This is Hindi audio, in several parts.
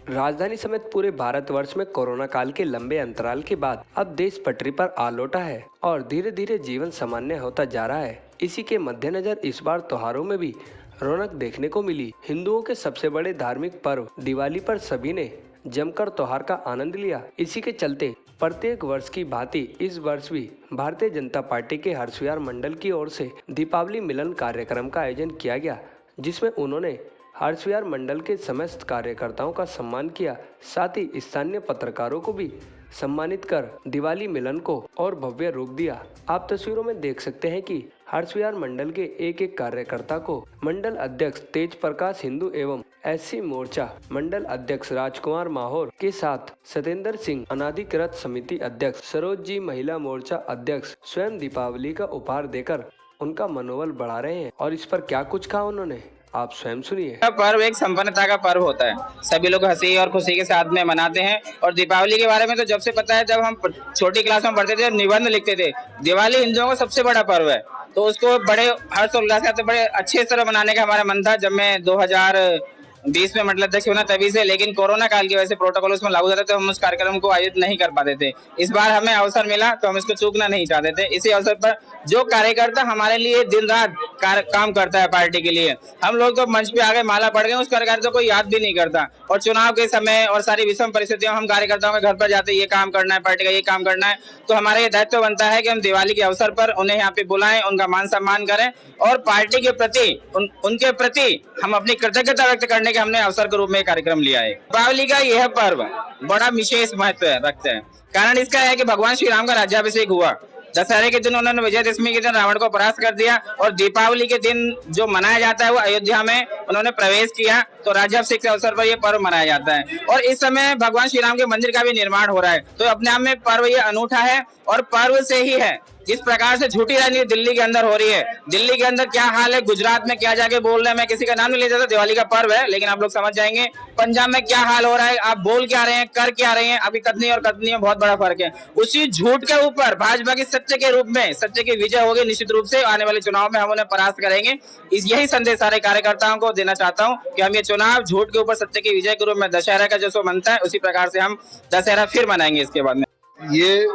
राजधानी समेत पूरे भारतवर्ष में कोरोना काल के लंबे अंतराल के बाद अब देश पटरी पर आ लौटा है और धीरे धीरे जीवन सामान्य होता जा रहा है। इसी के मद्देनजर इस बार त्योहारों में भी रौनक देखने को मिली। हिंदुओं के सबसे बड़े धार्मिक पर्व दिवाली पर सभी ने जमकर त्योहार का आनंद लिया। इसी के चलते प्रत्येक वर्ष की भांति इस वर्ष भी भारतीय जनता पार्टी के हर्षविहार मंडल की ओर से दीपावली मिलन कार्यक्रम का आयोजन किया गया, जिसमें उन्होंने हर्षविहार मंडल के समस्त कार्यकर्ताओं का सम्मान किया। साथ ही स्थानीय पत्रकारों को भी सम्मानित कर दिवाली मिलन को और भव्य रूप दिया। आप तस्वीरों में देख सकते हैं कि हर्षविहार मंडल के एक एक कार्यकर्ता को मंडल अध्यक्ष तेज प्रकाश हिंदू एवं एससी मोर्चा मंडल अध्यक्ष राजकुमार माहौर के साथ सतेंद्र सिंह अनाधिकृत समिति अध्यक्ष सरोज जी महिला मोर्चा अध्यक्ष स्वयं दीपावली का उपहार देकर उनका मनोबल बढ़ा रहे हैं। और इस पर क्या कुछ कहा उन्होंने, आप स्वयं सुनिए। पर्व एक संपन्नता का पर्व होता है, सभी लोग हंसी और खुशी के साथ में मनाते हैं। और दीपावली के बारे में तो जब से पता है, जब हम छोटी क्लास में पढ़ते थे, निबंध लिखते थे, दिवाली हिंदुओं का सबसे बड़ा पर्व है, तो उसको बड़े हर्षोल्लास के साथ बड़े अच्छे तरह मनाने का हमारा मन था। जब मैं 2020 में मंडल अध्यक्ष होना तभी से, लेकिन कोरोना काल की वजह से प्रोटोकॉल उसमें लागू था, तो हम उस कार्यक्रम को आयोजित नहीं कर पाते थे। इस बार हमें अवसर मिला तो हम इसको चूकना नहीं चाहते थे। इसी अवसर पर जो कार्यकर्ता हमारे लिए दिन रात काम करता है पार्टी के लिए, हम लोग तो मंच पे आ गए, माला पड़ गए, उस कार्यकर्ता को याद भी नहीं करता। और चुनाव के समय और सारी विषम परिस्थितियों में हम कार्यकर्ताओं के घर पर जाते, ये काम करना है, पार्टी का ये काम करना है, तो हमारा ये दायित्व बनता है कि हम दिवाली के अवसर पर उन्हें यहाँ पे बुलाएं, उनका मान सम्मान करें और पार्टी के प्रति उनके प्रति हम अपनी कृतज्ञता व्यक्त करने के हमने अवसर के रूप में कार्यक्रम लिया है। दीपावली का यह पर्व बड़ा विशेष महत्व रखते हैं। कारण इसका है कि भगवान श्री राम का राज्याभिषेक हुआ। दशहरे के दिन उन्होंने विजयदशमी के दिन रावण को परास्त कर दिया और दीपावली के दिन जो मनाया जाता है वो अयोध्या में उन्होंने प्रवेश किया, तो राज्याभिषेक के अवसर पर यह पर्व मनाया जाता है। और इस समय भगवान श्री राम के मंदिर का भी निर्माण हो रहा है, तो अपने आप में पर्व ये अनूठा है। और पर्व से ही है, जिस प्रकार से झूठी राजनीति दिल्ली के अंदर हो रही है, दिल्ली के अंदर क्या हाल है, गुजरात में क्या जाके बोल रहे हैं, मैं किसी का नाम नहीं ले जाता, दिवाली का पर्व है, लेकिन आप लोग समझ जाएंगे। पंजाब में क्या हाल हो रहा है, आप बोल क्या रहे हैं, कर क्या रहे हैं, अभी कथनी और कथनी में बहुत बड़ा फर्क है। उसी झूठ के ऊपर भाजपा के सत्य के रूप में सत्य की विजय होगी। निश्चित रूप से आने वाले चुनाव में हम उन्हें परास्त करेंगे। यही संदेश सारे कार्यकर्ताओं को देना चाहता हूँ कि हम ये चुनाव झूठ के ऊपर सत्य की विजय के रूप में दशहरा का जो मनता है, उसी प्रकार से हम दशहरा फिर मनाएंगे। इसके बाद में ये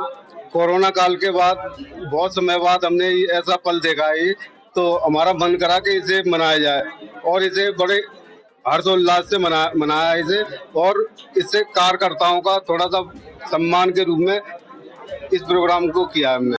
कोरोना काल के बाद बहुत समय बाद हमने ऐसा पल देखा है, तो हमारा मन करा कि इसे मनाया जाए और इसे बड़े हर्षोल्लास से मनाया इसे, और इससे कार्यकर्ताओं का थोड़ा सा सम्मान के रूप में इस प्रोग्राम को किया हमने।